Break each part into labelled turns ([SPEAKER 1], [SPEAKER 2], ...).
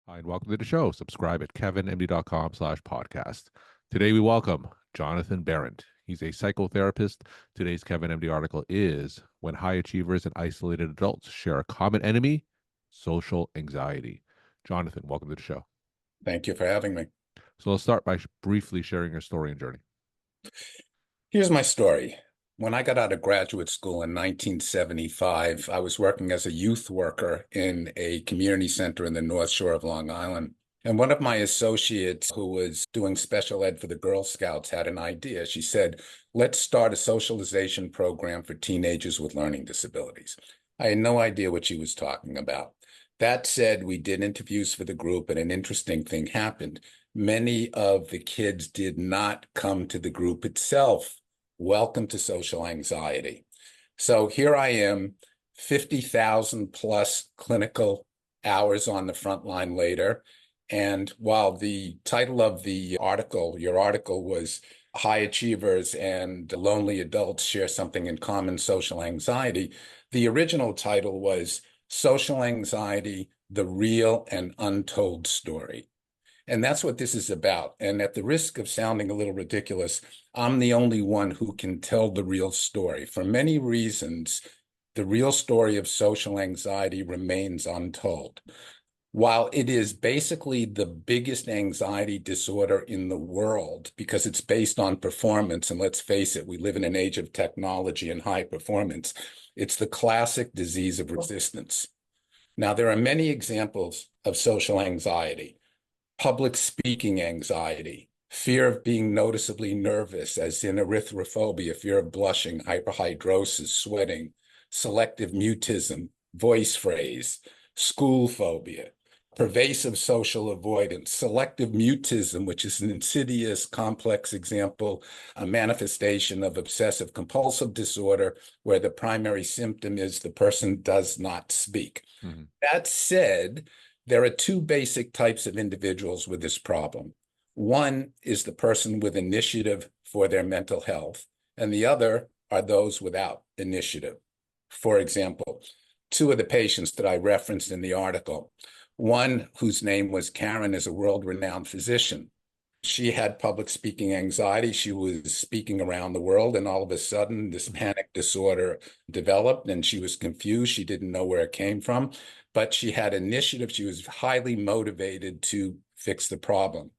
[SPEAKER 1] Hi, and welcome to the show. Subscribe at kevinmd.com/podcast. Today we welcome Jonathan Berent. He's a psychotherapist. Today's Kevin MD article is When High Achievers and Isolated Adults Share a Common Enemy, Social Anxiety. Jonathan, welcome to the show.
[SPEAKER 2] Thank you for having me.
[SPEAKER 1] So let's start by briefly sharing your story and journey.
[SPEAKER 2] Here's my story. When I got out of graduate school in 1975, I was working as a youth worker in a community center in the North Shore of Long Island. And one of my associates who was doing special ed for the Girl Scouts had an idea. She said, let's start a socialization program for teenagers with learning disabilities. I had no idea what she was talking about. That said, we did interviews for the group, and an interesting thing happened. Many of the kids did not come to the group itself. Welcome to social anxiety. So here I am, 50,000 plus clinical hours on the front line later. And while the title of the article, your article was High Achievers and Lonely Adults Share Something in Common, Social Anxiety, the original title was Social Anxiety, the Real and Untold Story. And that's what this is about. And at the risk of sounding a little ridiculous, I'm the only one who can tell the real story. For many reasons, the real story of social anxiety remains untold. While it is basically the biggest anxiety disorder in the world because it's based on performance, and let's face it, we live in an age of technology and high performance, it's the classic disease of resistance. Now, there are many examples of social anxiety. Public speaking anxiety, fear of being noticeably nervous, as in erythrophobia, fear of blushing, hyperhidrosis, sweating, selective mutism, voice phrase, school phobia, pervasive social avoidance, selective mutism, which is an insidious, complex example, a manifestation of obsessive compulsive disorder, where the primary symptom is the person does not speak. Mm-hmm. That said, there are two basic types of individuals with this problem. One is the person with initiative for their mental health, and the other are those without initiative. For example, two of the patients that I referenced in the article, one whose name was Karen is a world-renowned physician. She had public speaking anxiety. She was speaking around the world, and all of a sudden this panic disorder developed, and she was confused. She didn't know where it came from, but she had initiative. She was highly motivated to fix the problem.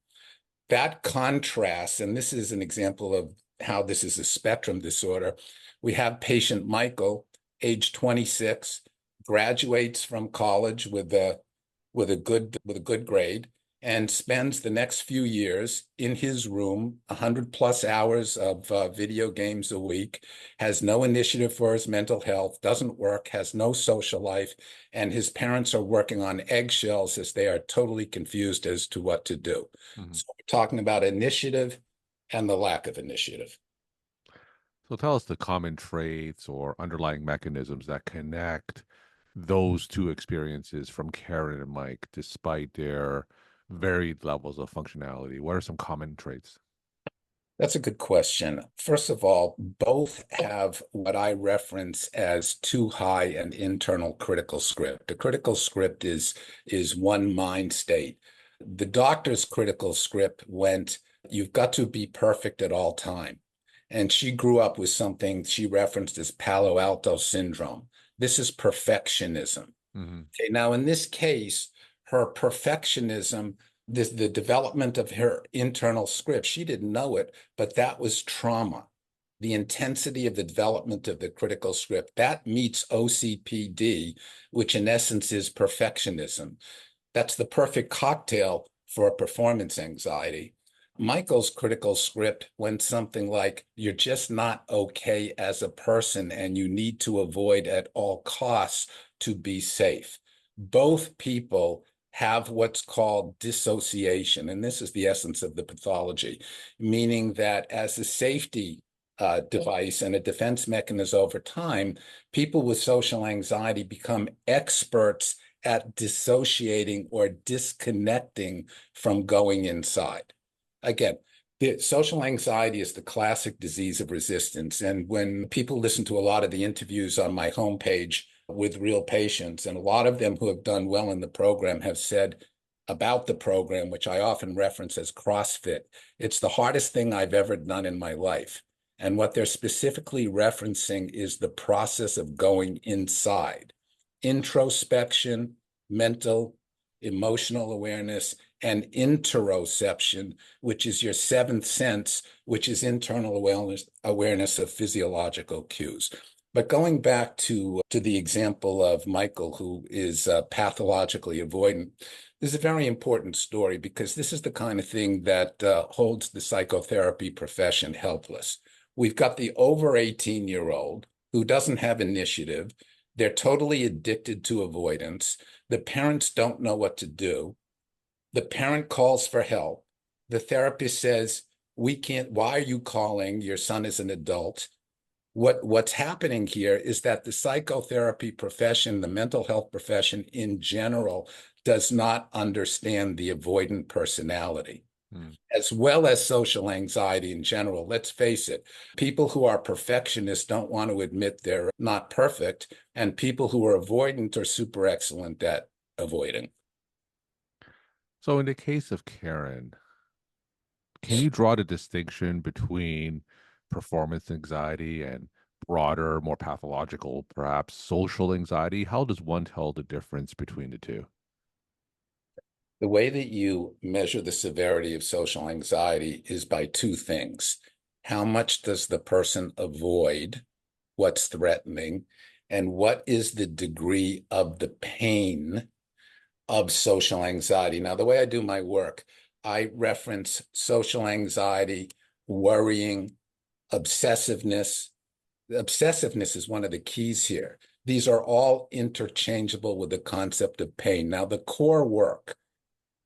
[SPEAKER 2] That contrast, and this is an example of how this is a spectrum disorder. We have patient Michael, age 26, graduates from college with a good grade, and spends the next few years in his room, 100 plus hours of video games a week, has no initiative for his mental health, doesn't work, has no social life, and his parents are working on eggshells as they are totally confused as to what to do. Mm-hmm. So we're talking about initiative and the lack of initiative.
[SPEAKER 1] So tell us the common traits or underlying mechanisms that connect those two experiences from Karen and Mike, despite their varied levels of functionality. What are some common traits?
[SPEAKER 2] That's a good question. First of all, both have what I reference as too high an internal critical script. The critical script is one mind state. The doctor's critical script went, you've got to be perfect at all time. And she grew up with something she referenced as Palo Alto syndrome. This is perfectionism. Mm-hmm. Okay, now in this case, her perfectionism, the development of her internal script, she didn't know it, but that was trauma. The intensity of the development of the critical script, that meets OCPD, which in essence is perfectionism. That's the perfect cocktail for performance anxiety. Michael's critical script went something like, you're just not okay as a person and you need to avoid at all costs to be safe. Both people have what's called dissociation, and this is the essence of the pathology, meaning that as a safety device and a defense mechanism over time, people with social anxiety become experts at dissociating or disconnecting from going inside. Again, the social anxiety is the classic disease of resistance. And when people listen to a lot of the interviews on my homepage with real patients, and a lot of them who have done well in the program have said, about the program, which I often reference as CrossFit. It's the hardest thing I've ever done in my life. And what they're specifically referencing is the process of going inside, introspection, mental, emotional awareness, and interoception, which is your seventh sense, which is internal awareness of physiological cues. But going back to the example of Michael, who is pathologically avoidant, this is a very important story because this is the kind of thing that holds the psychotherapy profession helpless. We've got the over 18-year-old who doesn't have initiative. They're totally addicted to avoidance. The parents don't know what to do. The parent calls for help. The therapist says, "We can't, why are you calling? Your son is an adult." What's happening here is that the psychotherapy profession, the mental health profession in general, does not understand the avoidant personality, as well as social anxiety in general. Let's face it, people who are perfectionists don't want to admit they're not perfect, and people who are avoidant are super excellent at avoiding.
[SPEAKER 1] So, in the case of Karen, can you draw the distinction between performance anxiety and broader, more pathological, perhaps social anxiety? How does one tell the difference between the two?
[SPEAKER 2] The way that you measure the severity of social anxiety is by two things. How much does the person avoid what's threatening, and what is the degree of the pain of social anxiety? Now, the way I do my work, I reference social anxiety, worrying, obsessiveness. Obsessiveness is one of the keys here. These are all interchangeable with the concept of pain. Now, the core work,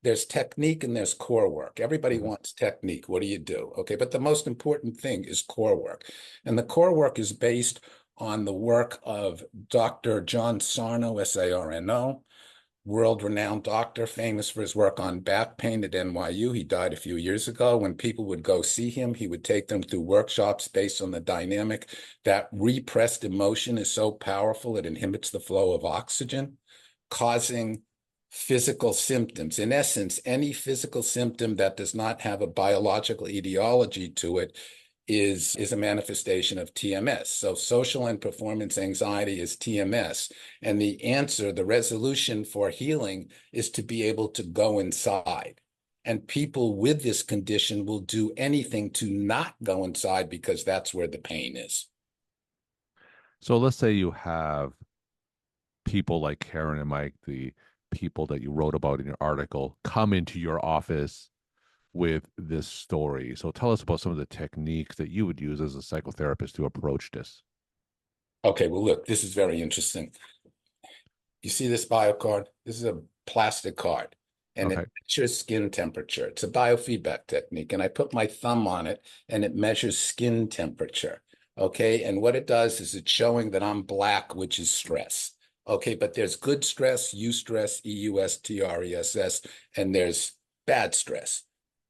[SPEAKER 2] there's technique and there's core work. Everybody wants technique. What do you do? Okay, but the most important thing is core work. And the core work is based on the work of Dr. John Sarno, Sarno, world-renowned doctor, famous for his work on back pain at NYU. He died a few years ago. When people would go see him, he would take them through workshops based on the dynamic that repressed emotion is so powerful it inhibits the flow of oxygen, causing physical symptoms. In essence, any physical symptom that does not have a biological etiology to it is a manifestation of TMS. So social and performance anxiety is TMS. And the answer, the resolution for healing is to be able to go inside. And people with this condition will do anything to not go inside because that's where the pain is.
[SPEAKER 1] So, let's say you have people like Karen and Mike, the people that you wrote about in your article, come into your office with this story. So tell us about some of the techniques that you would use as a psychotherapist to approach this.
[SPEAKER 2] Okay, well, look, this is very interesting. You see this bio card? This is a plastic card, and
[SPEAKER 1] Okay.
[SPEAKER 2] it measures skin temperature. It's a biofeedback technique, and I put my thumb on it, and it measures skin temperature. Okay, and what it does is it's showing that I'm black, which is stress. Okay, but there's good stress, eustress, eustress, and there's bad stress.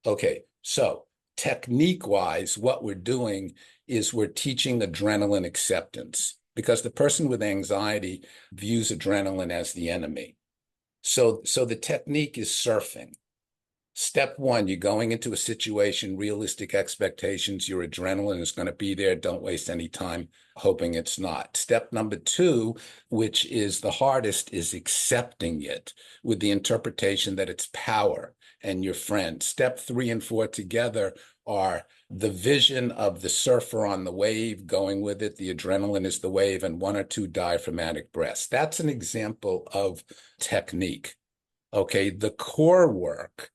[SPEAKER 2] Okay, so technique-wise, what we're doing is we're teaching adrenaline acceptance because the person with anxiety views adrenaline as the enemy. So the technique is surfing. Step one, you're going into a situation, realistic expectations, your adrenaline is going to be there. Don't waste any time hoping it's not. Step number two, which is the hardest, is accepting it with the interpretation that it's power and your friend. Step three and four together are the vision of the surfer on the wave, going with it. The adrenaline is the wave, and one or two diaphragmatic breaths. That's an example of technique. Okay, the core work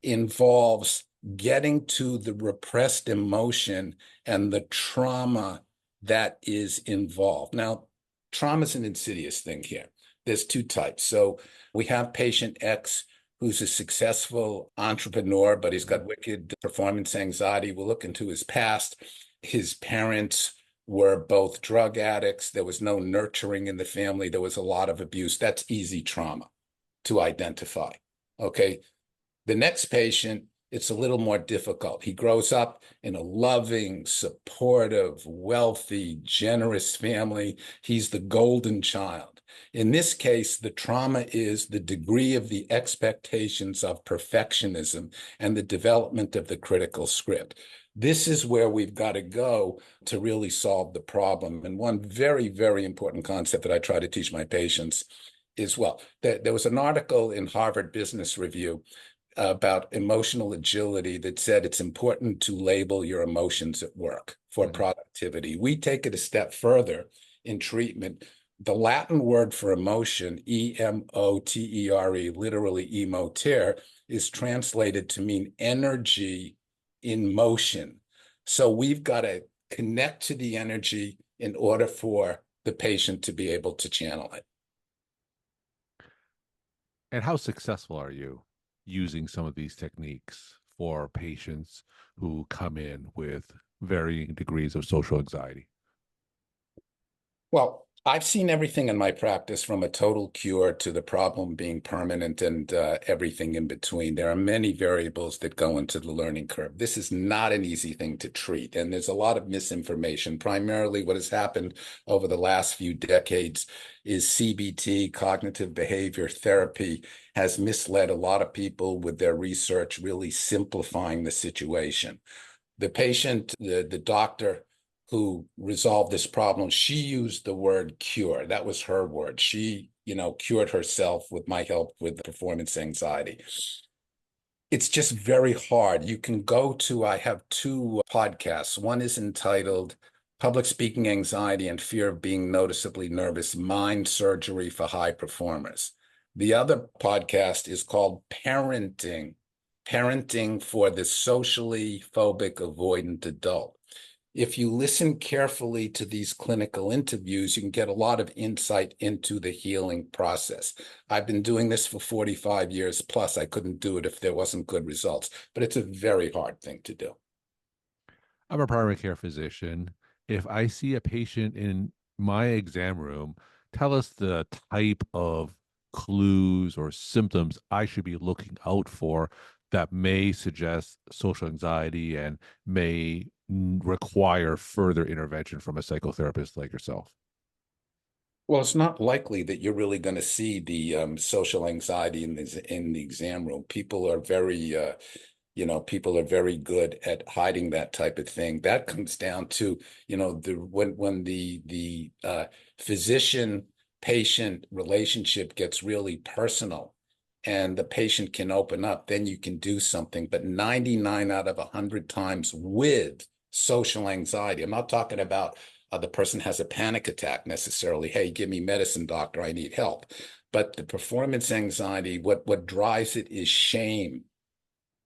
[SPEAKER 2] involves getting to the repressed emotion and the trauma that is involved. Now, trauma is an insidious thing here. There's two types. So we have patient X who's a successful entrepreneur, but he's got wicked performance anxiety. We'll look into his past. His parents were both drug addicts. There was no nurturing in the family. There was a lot of abuse. That's easy trauma to identify. Okay. The next patient, it's a little more difficult. He grows up in a loving, supportive, wealthy, generous family. He's the golden child. In this case, the trauma is the degree of the expectations of perfectionism and the development of the critical script. This is where we've got to go to really solve the problem. And one very, very important concept that I try to teach my patients is, well, there was an article in Harvard Business Review about emotional agility that said it's important to label your emotions at work for productivity. We take it a step further in treatment. The Latin word for emotion, emotere, literally emotere, is translated to mean energy in motion. So we've got to connect to the energy in order for the patient to be able to channel it.
[SPEAKER 1] And how successful are you using some of these techniques for patients who come in with varying degrees of social anxiety?
[SPEAKER 2] Well, I've seen everything in my practice from a total cure to the problem being permanent and everything in between. There are many variables that go into the learning curve. This is not an easy thing to treat, and there's a lot of misinformation. Primarily, what has happened over the last few decades is CBT, cognitive behavior therapy, has misled a lot of people with their research, really simplifying the situation. The patient, the doctor who resolved this problem, she used the word cure. That was her word. She, cured herself with my help with performance anxiety. It's just very hard. You can go to, I have two podcasts. One is entitled Public Speaking Anxiety and Fear of Being Noticeably Nervous, Mind Surgery for High Performers. The other podcast is called Parenting for the Socially Phobic Avoidant Adult. If you listen carefully to these clinical interviews, you can get a lot of insight into the healing process. I've been doing this for 45 years plus. I couldn't do it if there wasn't good results, but it's a very hard thing to do.
[SPEAKER 1] I'm a primary care physician. If I see a patient in my exam room, tell us the type of clues or symptoms I should be looking out for that may suggest social anxiety and may require further intervention from a psychotherapist like yourself.
[SPEAKER 2] Well, it's not likely that you're really going to see the social anxiety in the exam room. People are people are very good at hiding that type of thing. That comes down to, when the physician patient relationship gets really personal and the patient can open up, then you can do something. But 99 out of 100 times with social anxiety, I'm not talking about the person has a panic attack necessarily. Hey, give me medicine, doctor, I need help. But the performance anxiety, what drives it is shame.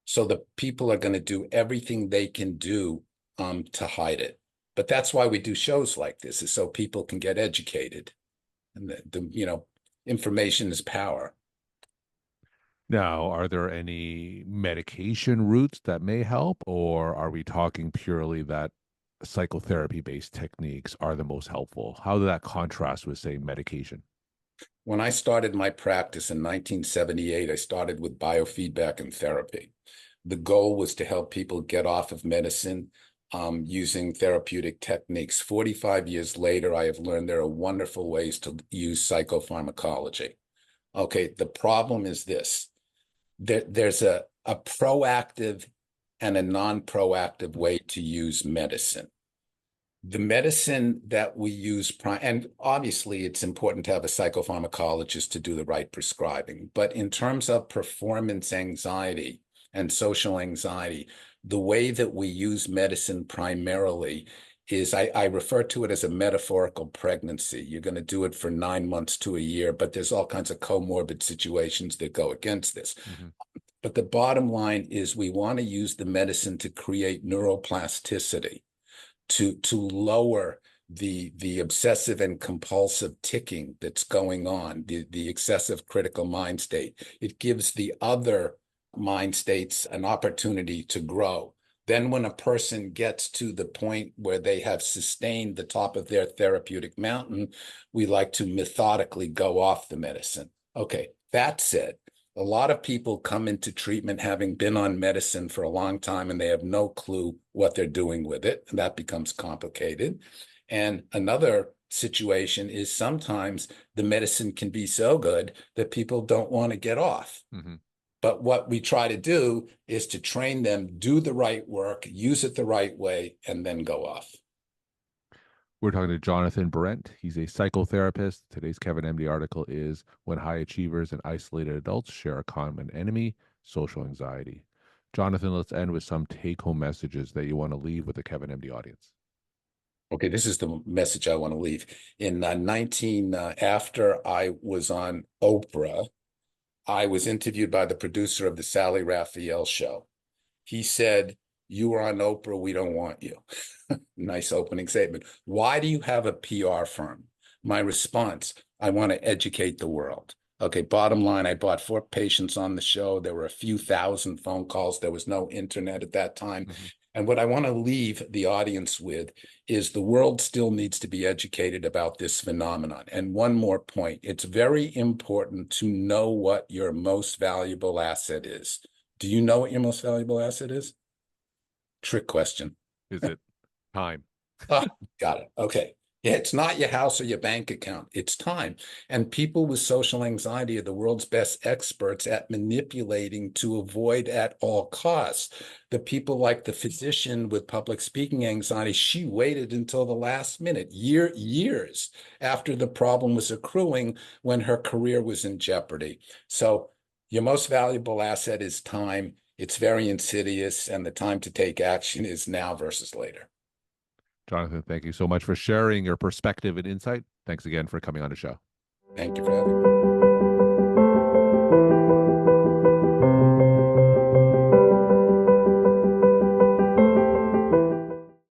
[SPEAKER 2] So the people are going to do everything they can do to hide it. But that's why we do shows like this, is so people can get educated. And information is power.
[SPEAKER 1] Now, are there any medication routes that may help, or are we talking purely that psychotherapy-based techniques are the most helpful? How does that contrast with, say, medication?
[SPEAKER 2] When I started my practice in 1978, I started with biofeedback and therapy. The goal was to help people get off of medicine using therapeutic techniques. 45 years later, I have learned there are wonderful ways to use psychopharmacology. Okay, the problem is this. There's a proactive and a non-proactive way to use medicine. The medicine that we use, and obviously it's important to have a psychopharmacologist to do the right prescribing, but in terms of performance anxiety and social anxiety, the way that we use medicine primarily is, I refer to it as a metaphorical pregnancy. You're going to do it for 9 months to a year, but there's all kinds of comorbid situations that go against this.
[SPEAKER 1] Mm-hmm.
[SPEAKER 2] But the bottom line is we want to use the medicine to create neuroplasticity, to lower the obsessive and compulsive ticking that's going on, the excessive critical mind state. It gives the other mind states an opportunity to grow. Then when a person gets to the point where they have sustained the top of their therapeutic mountain, we like to methodically go off the medicine. Okay, that said, a lot of people come into treatment having been on medicine for a long time and they have no clue what they're doing with it, and that becomes complicated. And another situation is sometimes the medicine can be so good that people don't want to get off.
[SPEAKER 1] Mm-hmm.
[SPEAKER 2] But what we try to do is to train them, do the right work, use it the right way, and then go off.
[SPEAKER 1] We're talking to Jonathan Berent. He's a psychotherapist. Today's Kevin MD article is When High Achievers and Isolated Adults Share a Common Enemy, Social Anxiety. Jonathan, let's end with some take home messages that you want to leave with the Kevin MD audience.
[SPEAKER 2] Okay, this is the message I want to leave. In after I was on Oprah, I was interviewed by the producer of the Sally Raphael show. He said, "You were on Oprah, we don't want you." Nice opening statement. Why do you have a PR firm? My response, I want to educate the world. Okay, bottom line, I brought 4 patients on the show. There were a few thousand phone calls. There was no internet at that time.
[SPEAKER 1] Mm-hmm.
[SPEAKER 2] And what I want to leave the audience with is the world still needs to be educated about this phenomenon. And one more point, it's very important to know what your most valuable asset is. Do you know what your most valuable asset is? Trick question.
[SPEAKER 1] Is it time?
[SPEAKER 2] Oh, got it. Okay. Yeah, it's not your house or your bank account. It's time. And people with social anxiety are the world's best experts at manipulating to avoid at all costs. The people like the physician with public speaking anxiety, she waited until the last minute, years after the problem was accruing when her career was in jeopardy. So your most valuable asset is time. It's very insidious, and the time to take action is now versus later.
[SPEAKER 1] Jonathan, thank you so much for sharing your perspective and insight. Thanks again for coming on the show.
[SPEAKER 2] Thank you for having me.